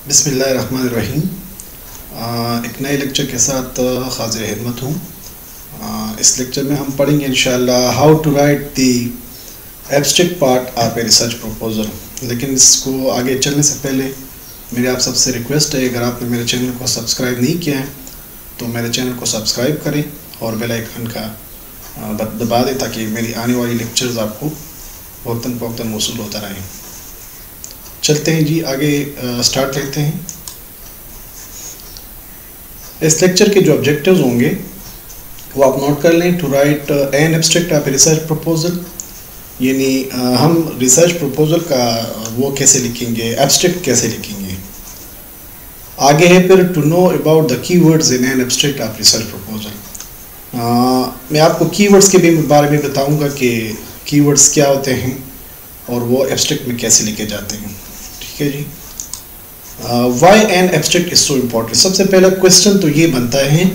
बिस्मिल्लाहिर्रहमानिर्रहीम। एक नए लेक्चर के साथ हाजिर खिदमत हूँ। इस लेक्चर में हम पढ़ेंगे इंशाअल्लाह how to write the abstract part of a research proposal. लेकिन इसको आगे चलने से पहले मेरी आप सबसे रिक्वेस्ट है, अगर आपने मेरे चैनल को सब्सक्राइब नहीं किया है तो मेरे चैनल को सब्सक्राइब करें और बेल आइकन का दबा दें ताकि मेरी आने वाली लेक्चर्स आपको वक्तन फ़वक्तन मौसूल होता रहे। चलते हैं जी, आगे स्टार्ट लेते हैं। इस लेक्चर के जो ऑब्जेक्टिव्स होंगे वो आप नोट कर लें। To write an abstract of research proposal, यानी हम रिसर्च प्रपोजल का वो कैसे लिखेंगे, एब्स्ट्रैक्ट कैसे लिखेंगे। आगे है फिर to know about the keywords in an abstract of research proposal. मैं आपको कीवर्ड्स के भी बारे में बताऊंगा कि कीवर्ड्स क्या होते हैं और वो एब्स्ट्रैक्ट में कैसे लिखे जाते हैं। ठीक है जी। Why an abstract is so important. सबसे पहला क्वेश्चन तो ये बनता है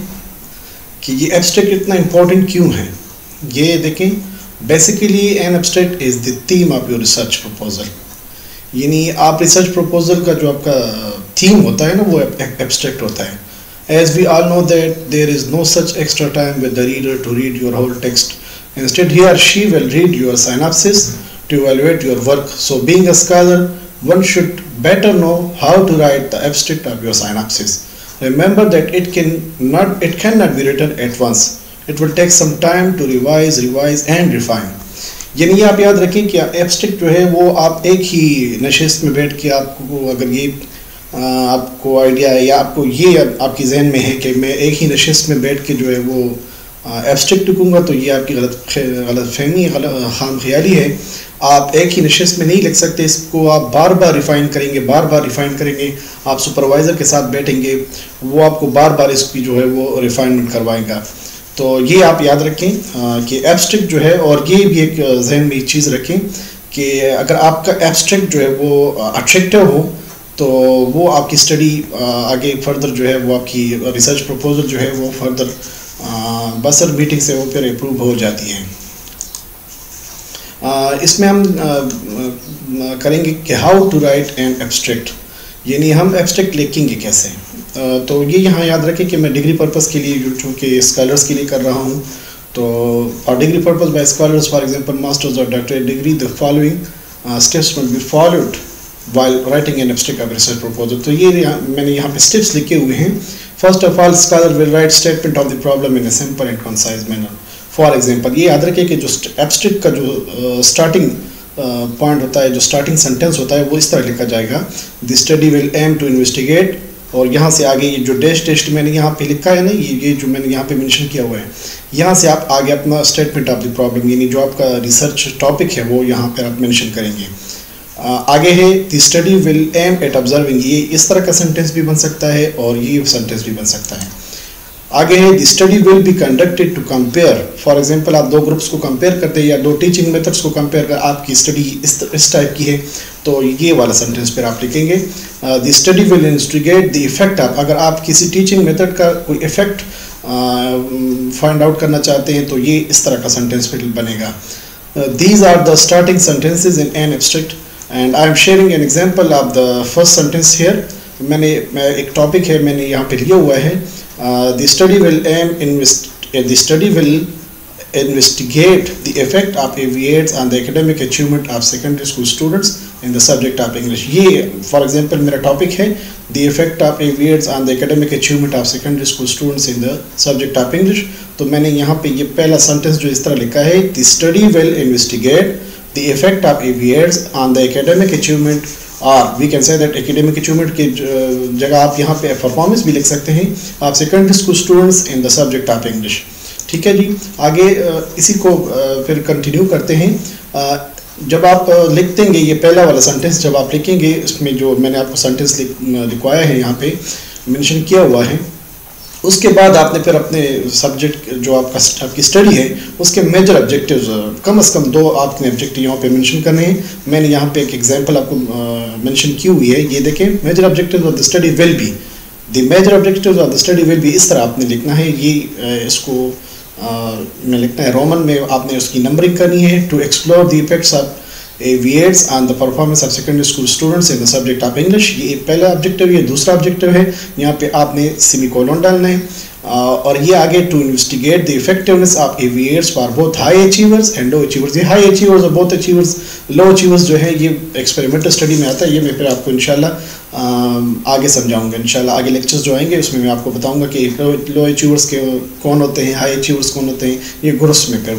कि ये एब्स्ट्रैक्ट इतना इम्पोर्टेंट क्यों है। ये देखें, basically N abstract is the theme of your research proposal, यानी आप रिसर्च प्रपोजल का जो आपका थीम होता है ना वो एब्स्ट्रैक्ट होता है। As we all know that there is no such extra time with the reader to read your whole text. Instead he और she will read your synopsis to evaluate your work. So being a scholar, one should better know how to write the abstract of your synopsis. Remember that it cannot be written at once. It will take some time to revise and refine. यानी आप याद रखें कि abstract जो है वो आप एक ही नशिस्त में बैठ के आपको अगर ये आपको आइडिया है या आपको ये आपकी जहन में है कि मैं एक ही नशिस्त में बैठ के जो है वो एब्स्ट्रैक्ट लिखूँगा, तो ये आपकी गलतफहमी खाम ख्याली है। आप एक ही नशिस्त में नहीं लिख सकते, इसको आप बार बार रिफ़ाइन करेंगे। आप सुपरवाइज़र के साथ बैठेंगे, वो आपको बार बार इसकी जो है वो रिफ़ाइनमेंट करवाएगा। तो ये आप याद रखें कि एब्स्ट्रैक्ट जो है, और ये भी एक जहन में चीज़ रखें कि अगर आपका एब्स्ट्रैक्ट जो है वो अट्रैक्टिव हो तो वो आपकी स्टडी आगे फर्दर जो है वो आपकी रिसर्च प्रपोजल जो है वो फर्दर बसर मीटिंग से वो फिर अप्रूव हो जाती है। इसमें हम करेंगे कि how to write an abstract, यानी हम एब्स्ट्रैक्ट लिखेंगे कैसे। तो ये यहाँ याद रखें कि मैं डिग्री पर्पज़ के लिए चूँकि स्कॉलर्स के लिए कर रहा हूँ, तो for degree purpose by scholars, for example masters और doctorate degree, the following steps will be followed while writing an abstract of research proposal. तो ये मैंने यहाँ पे स्टेप्स लिखे हुए हैं। First of all, scholar will write statement of the problem in a simple and concise manner. For example, ये याद रखें कि जो एब्स्ट्रैक्ट का जो स्टार्टिंग पॉइंट होता है, जो स्टार्टिंग सेंटेंस होता है, वो इस तरह लिखा जाएगा, the study will aim to investigate, और यहाँ से आगे ये जो डैश टेस्ट मैंने यहाँ पे लिखा है ना, ये जो मैंने यहाँ पे मेंशन किया हुआ है, यहाँ से आप आगे अपना स्टेटमेंट ऑफ द प्रॉब्लम, यानी जो आपका रिसर्च टॉपिक है वो यहाँ पर आप मेंशन करेंगे। आगे है the study will aim at observing, ये इस तरह का सेंटेंस भी बन सकता है और ये सेंटेंस भी बन सकता है। आगे है the study will be conducted to compare, for example आप दो ग्रुप्स को कंपेयर करते हैं या दो टीचिंग मेथड्स को कंपेयर कर, आपकी स्टडी इस टाइप की है तो ये वाला सेंटेंस फिर आप लिखेंगे। The study will investigate the effect of, अगर आप किसी टीचिंग मेथड का कोई इफेक्ट फाइंड आउट करना चाहते हैं तो ये इस तरह का सेंटेंस फिर बनेगा। These are the starting sentences in an abstract and I am sharing an example of the first sentence here. मैंने एक टॉपिक है मैंने यहाँ पे लिया हुआ है, the study will investigate the effect of AVAIDS on the academic achievement of secondary school students in the subject of English. ये for example मेरा टॉपिक है the effect of AVAIDS on the academic achievement of secondary school students in the subject of English। तो मैंने यहाँ पे ये पहला sentence जो इस तरह लिखा है, the study will investigate the effect of AVAIDS on the academic achievement, or we can say that academic achievement की जगह आप यहाँ पे परफॉर्मेंस भी लिख सकते हैं, आप secondary school students in the subject of English. ठीक है जी। आगे इसी को फिर कंटिन्यू करते हैं। जब आप लिख देंगे ये पहला वाला सेंटेंस, जब आप लिखेंगे इसमें जो मैंने आपको सेंटेंस लिखवाया है यहाँ पे मेंशन किया हुआ है, उसके बाद आपने फिर अपने सब्जेक्ट जो आपकी स्टडी है उसके मेजर ऑब्जेक्टिव्स कम से कम दो आपने ऑब्जेक्टिव यहाँ पे मेंशन करने हैं। मैंने यहाँ पे एक एग्जांपल आपको मेंशन की हुई है, ये देखें, major objectives of the study will be, the major objectives of the study will be, इस तरह आपने लिखना है। ये इसको में लिखना है रोमन में, आपने उसकी नंबरिंग करनी है। To explore the effects of evaluates on the performance of secondary school students in the subject of English। ये पहला ऑब्जेक्टिव, ये दूसरा ऑब्जेक्टिव है। यहाँ पे आपने सेमीकोलन डालना है और ये आगे to investigate the effectiveness of evaluates for both high achievers and low achievers. ये हाई अचीवर्स और बोथ अचीवर्स, लो अचीवर्स जो है ये एक्सपेरिमेंटल स्टडी में आता है। ये मैं फिर आपको इंशाल्लाह आगे समझाऊंगा। इंशाल्लाह आगे लेक्चर्स जो आएंगे उसमें मैं आपको बताऊंगा कि लो अचीवर्स के कौन होते हैं, हाई अचीवर्स कौन होते हैं। ये ग्रुप्स में फिर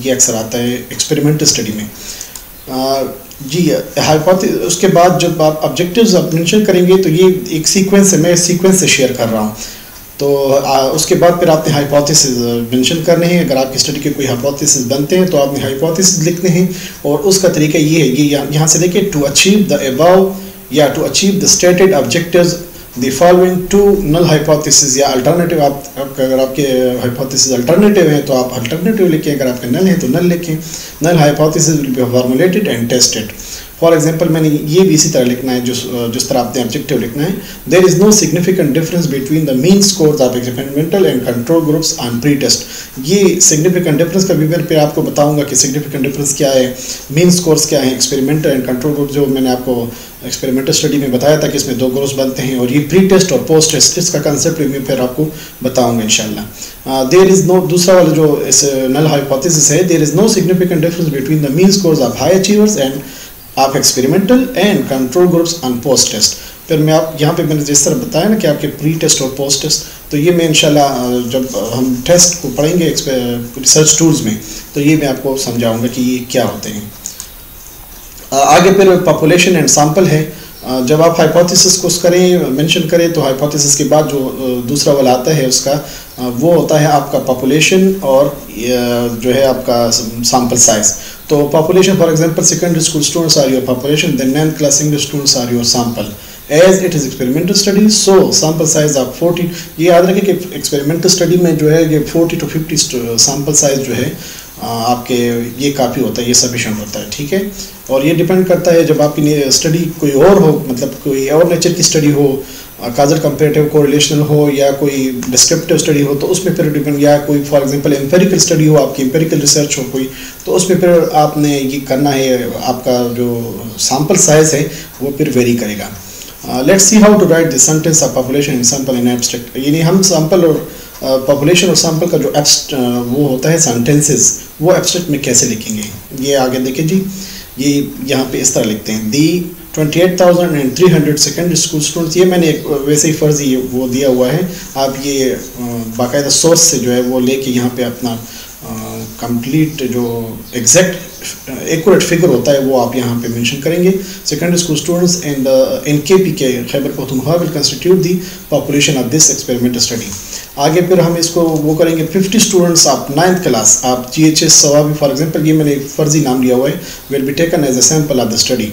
ये अक्सर आता है एक्सपेरिमेंटल स्टडी में। जी हाइपोथेसिस, उसके बाद जब आप ऑब्जेक्टिव्स आप मेंशन करेंगे तो ये एक सीक्वेंस है, मैं सीक्वेंस से शेयर कर रहा हूँ। तो उसके बाद फिर आपने हाइपोथेसिस मेंशन करने हैं। अगर आपकी स्टडी के कोई हाइपोथेसिस बनते हैं तो आपने हाइपोथेसिस लिखने हैं और उसका तरीका ये है, ये यहाँ से देखिए, टू अचीव द अबव या to achieve the stated objectives the following two null hypothesis या अल्टरनेटिव। अगर आपके हाइपोथेसिस अल्टरनेटिव हैं तो आप अल्टरनेटिव लिखें, अगर आपके नल हैं तो नल लिखें। Null hypothesis will be formulated and tested. For example मैंने ये भी इसी तरह लिखना है, जिस तरह आपने ऑब्जेक्टिव लिखना है। There is no significant difference between the mean scores of experimental and control groups on pre test. ये सिग्निफिकेंट डिफरेंस का भी मैं पे आपको बताऊंगा कि सिग्निफिकेंट डिफरेंस क्या है, मीन स्कोर्स क्या है, एक्सपेरिमेंटल एंड कंट्रोल ग्रुप जो मैंने आपको एक्सपेरिमेंटल स्टडी में बताया था कि इसमें दो ग्रुप्स बनते हैं। और ये प्री टेस्ट और पोस्ट टेस्ट, इसका कंसेप्ट भी मैं फिर आपको बताऊंगा इंशाल्लाह। देयर इज नो, दूसरा वाला जो इस नल हाइपोथेसिस है, there is no significant difference between the mean scores of high achievers and आप experimental and control groups on post test. फिर मैं आप यहाँ पे मैंने जिस तरह बताया ना कि आपके प्री टेस्ट और पोस्ट टेस्ट, तो ये मैं इंशाल्लाह जब हम टेस्ट को पढ़ेंगे रिसर्च टूल्स में तो ये मैं आपको समझाऊंगा कि ये क्या होते हैं। आगे फिर पॉपुलेशन एंड सैंपल है। जब आप हाइपोथेसिस को करें, मेंशन करें, तो हाइपोथेसिस के बाद जो दूसरा वाला आता है उसका वो होता है आपका पॉपुलेशन और जो है आपका सैंपल साइज। तो population, for example secondary school students are your population, then 9th class English students are your sample. As it is experimental study so sample size of 40। ये याद रखें कि एक्सपेरिमेंटल स्टडी में जो है ये 40 to 50 सैंपल साइज जो है आपके ये काफ़ी होता है, ये सफिशेंट होता है, ठीक है। और ये डिपेंड करता है जब आपकी स्टडी कोई और हो, मतलब कोई और नेचर की स्टडी हो, काजल कंपेरेटिव कोरिलेशनल हो या कोई डिस्क्रिप्टिव स्टडी हो, तो उसमें फिर डिपेंड, या कोई फॉर एग्जांपल एम्पेरिकल स्टडी हो, आपकी एम्पेरिकल रिसर्च हो कोई, तो उसमें फिर आपने ये करना है, आपका जो सैंपल साइज है वो फिर वेरी करेगा। Let's see how to write the sentence of population and sample in abstract. यानी हम सैंपल और पॉपुलेशन और सैंपल का जो वो होता है सेंटेंसेस, वो एब्स्ट्रैक्ट में कैसे लिखेंगे, ये आगे देखिए जी। ये यहाँ पे इस तरह लिखते हैं, दी 28,300 सेकेंडरी स्कूल स्टूडेंट्स। ये मैंने एक वैसे ही फर्जी वो दिया हुआ है, आप ये बाकायदा सोर्स से जो है वो लेके यहाँ पे अपना कंप्लीट जो एग्जैक्ट एक्यूरेट फिगर होता है वो आप यहाँ पे मेंशन करेंगे। Secondary school students and in के Khyber Pakhtunkhwa will constitute the population of this experimental study. आगे फिर हम इसको वो करेंगे 50 स्टूडेंट्स ऑफ 9th क्लास आप GHS सवाबी, फॉर एग्जांपल ये मैंने फर्जी नाम लिया हुआ है, will be taken as a sample of the study.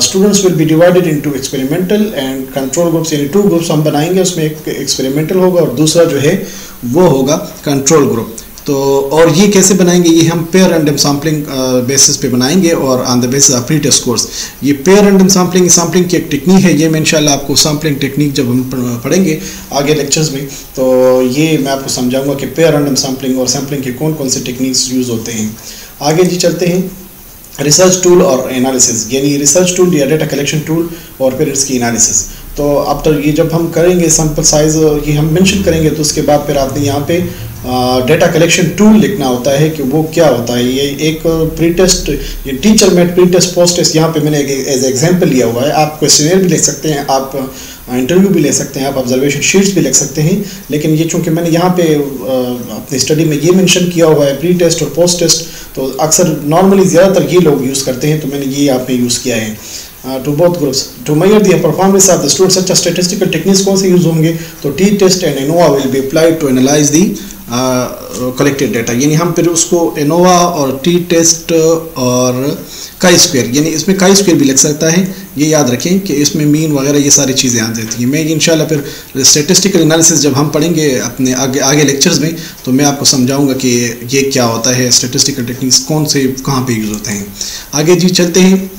Students will be divided into experimental and control groups, यानी 2 ग्रुप्स हम बनाएंगे, उसमें एक एक्सपेरिमेंटल होगा और दूसरा जो है वो होगा कंट्रोल ग्रुप। तो और ये कैसे बनाएंगे, ये हम पेयर रैंडम सैम्पलिंग बेसिस पे बनाएंगे और on the basis of pre test course. ये पेयर रैंडम सैम्पलिंग की एक टेक्निक है, ये मैं इंशाल्लाह आपको सैम्पलिंग टेक्निक जब हम पढ़ेंगे आगे लेक्चर्स में तो ये मैं आपको समझाऊंगा कि पेयर रैंडम सैम्पलिंग और सैम्पलिंग के कौन कौन से टेक्निक्स यूज़ होते हैं। आगे जी चलते हैं, रिसर्च टूल और एनालिसिस, यानी रिसर्च टूल या डेटा कलेक्शन टूल और फिर इसकी एनालिसिस। तो आफ्टर ये जब हम करेंगे सैंपल साइज ये हम मेंशन करेंगे, तो उसके बाद फिर आपने यहाँ पे डेटा कलेक्शन टूल लिखना होता है कि वो क्या होता है। ये एक प्री टेस्ट, ये teacher made pre test post test, यहाँ पे मैंने एज एग्जांपल लिया हुआ है। आप क्वेश्चनर भी लिख सकते हैं, आप इंटरव्यू भी ले सकते हैं, आप ऑब्जर्वेशन शीट्स भी लिख सकते हैं, लेकिन ये चूँकि मैंने यहाँ पे अपनी स्टडी में ये मेंशन किया हुआ है प्री टेस्ट और पोस्ट टेस्ट, तो अक्सर नॉर्मली ज़्यादातर ये लोग यूज़ करते हैं, तो मैंने ये यहाँ पे यूज़ किया है। To both groups to measure the performance of the student such statistical techniques कौन से यूज़ होंगे, तो T test and ANOVA will be applied to analyse the collected data. यानी हम फिर उसको एनोवा और टी टेस्ट और काई स्क्वायर, यानी इसमें काई स्क्वायर भी लग सकता है, ये याद रखें कि इसमें मीन वगैरह ये सारी चीज़ें आ जाती हैं। मैं इंशाल्लाह फिर स्टैटिस्टिकल एनालिसिस जब हम पढ़ेंगे अपने आगे लेक्चर्स में, तो मैं आपको समझाऊंगा कि ये क्या होता है, स्टैटिस्टिकल टेक्निक्स कौन से कहाँ पे यूज़ होते हैं। आगे जी चलते हैं।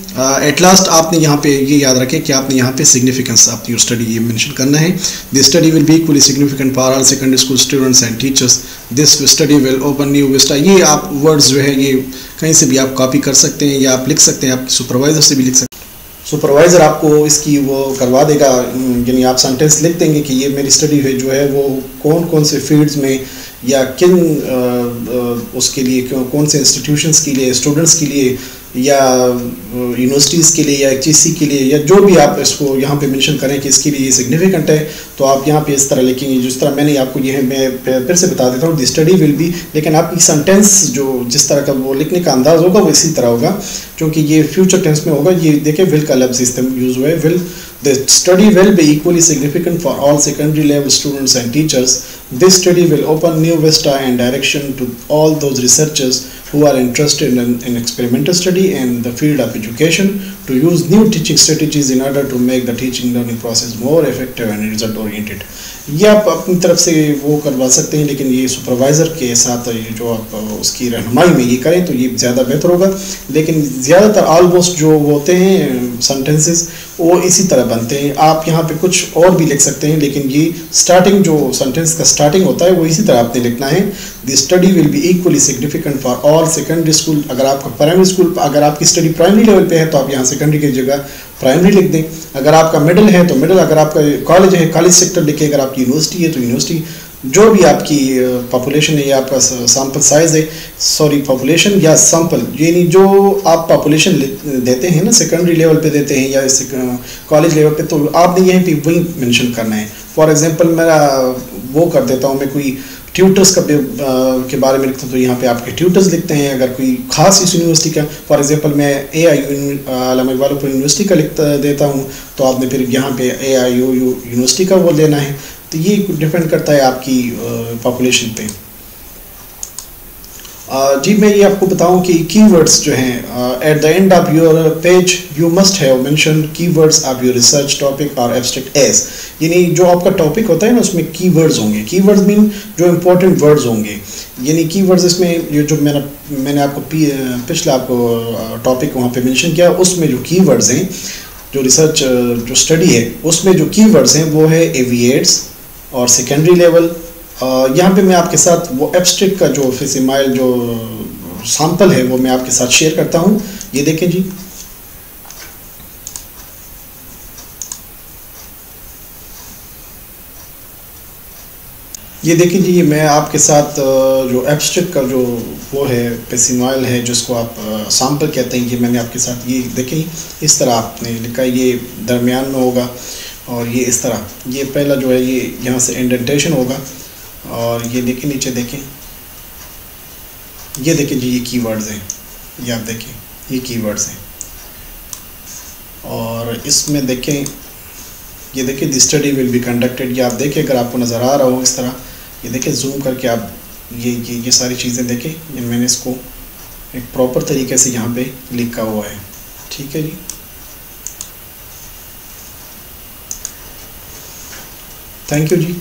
एट लास्ट आपने यहाँ पे ये याद रखें कि आपने यहाँ पे सिग्निफिकेंस ऑफ योर स्टडी ये मेंशन करना है। The study will be equally significant for all secondary school students and teachers this study will open new Vista, ये आप वर्ड्स जो है ये कहीं से भी आप कॉपी कर सकते हैं या आप लिख सकते हैं, आप सुपरवाइज़र से भी लिख सकते हैं। सुपरवाइज़र आपको इसकी वो करवा देगा, यानी आप सेंटेंस लिख देंगे कि ये मेरी स्टडी है जो है वो कौन कौन से फील्ड्स में या किन उसके लिए कौन से इंस्टीट्यूशंस के लिए, स्टूडेंट्स के लिए या यूनिवर्सिटीज़ के लिए या HEC के लिए, या जो भी आप इसको यहाँ पे मेंशन करें कि इसके लिए ये सिग्निफिकेंट है, तो आप यहाँ पे इस तरह लिखेंगे जिस तरह मैंने आपको ये मैं फिर से बता देता हूँ, द स्टडी विल बी, लेकिन आपकी सेंटेंस जो जिस तरह का वो लिखने का अंदाज़ होगा वो इसी तरह होगा, क्योंकि ये फ्यूचर टेंस में होगा। ये देखें विल का लफ्ज़ इस्तेमाल यूज़ हुआ है, will, the study will be equally significant for all secondary level students and teachers, this study will open new vista and direction to all those researchers who are interested in experimental study and the field of education to use new teaching strategies in order to make the teaching learning process more effective and result oriented। ये आप अपनी तरफ से वो करवा सकते हैं, लेकिन ये सुपरवाइज़र के साथ ये जो आप उसकी रहनुमाई में ये करें तो ये ज़्यादा बेहतर होगा। लेकिन ज़्यादातर ऑलमोस्ट जो होते हैं सेंटेंसेस वो इसी तरह बनते हैं। आप यहाँ पे कुछ और भी लिख सकते हैं, लेकिन ये स्टार्टिंग जो सेंटेंस का स्टार्टिंग होता है वो इसी तरह आपने लिखना है, the study will be equally significant for all secondary school. अगर आपका प्राइमरी स्कूल, अगर आपकी स्टडी प्राइमरी लेवल पे है तो आप यहाँ सेकेंडरी की जगह प्राइमरी लिख दें। अगर आपका मिडिल है तो मिडिल, अगर आपका कॉलेज है कॉलेज सेक्टर लिखे, अगर आपकी यूनिवर्सिटी है तो यूनिवर्सिटी, जो भी आपकी पॉपुलेशन है या आपका सैम्पल साइज़ है, सॉरी पॉपुलेशन या सैम्पल, यानी जो आप पॉपुलेशन देते हैं ना सेकेंडरी लेवल पे देते हैं या कॉलेज लेवल पे, तो आपने यहीं पे वही मेंशन करना है। फॉर एग्जांपल मैं वो कर देता हूँ, मैं कोई ट्यूटर्स का के बारे में लिखता हूँ तो यहाँ पे आपके ट्यूटर्स लिखते हैं। अगर कोई खास इस यूनिवर्सिटी का, फॉर एग्जांपल मैं AIU वालोपुर यूनिवर्सिटी का लिख देता हूँ तो आपने फिर यहाँ पे AIU यूनिवर्सिटी का वो लेना है। तो ये डिपेंड करता है आपकी पॉपुलेशन पे। जी मैं ये आपको बताऊं कि कीवर्ड्स जो हैं, at the end of your page you must have mention keywords of your research topic और एब्स्ट्रैक्ट एज, यानी जो आपका टॉपिक होता है ना उसमें कीवर्ड्स होंगे। कीवर्ड्स मीन जो इम्पोर्टेंट वर्ड्स होंगे, यानी कीवर्ड्स इसमें ये जो मैंने आपको पिछला आपको टॉपिक वहाँ पे मेंशन किया, उसमें जो कीवर्ड्स हैं, जो रिसर्च जो स्टडी है उसमें जो कीवर्ड्स हैं वो है एविएट्स और सेकेंडरी लेवल। यहाँ पे मैं आपके साथ वो एब्स्ट्रैक्ट का जो फिसिमाइल जो सैंपल है वो मैं आपके साथ शेयर करता हूँ। ये देखें जी, ये देखिए जी, मैं आपके साथ जो एब्स्ट्रैक्ट का जो वो है फिसिमाइल है जिसको आप सैंपल कहते हैं, ये मैंने आपके साथ ये देखें इस तरह आपने लिखा है, ये दरमियान में होगा और ये इस तरह, ये पहला जो है ये यहाँ से इंडेंटेशन होगा और ये देखें नीचे देखें, ये देखें जी ये कीवर्ड्स हैं, ये आप देखें ये कीवर्ड्स हैं। और इसमें देखें ये देखें the study will be conducted, ये आप देखें अगर आपको नज़र आ रहा हो इस तरह, ये देखें जूम करके आप ये सारी चीज़ें देखें, ये मैंने इसको एक प्रॉपर तरीके से यहाँ पे लिखा हुआ है। ठीक है जी, थैंक यू जी।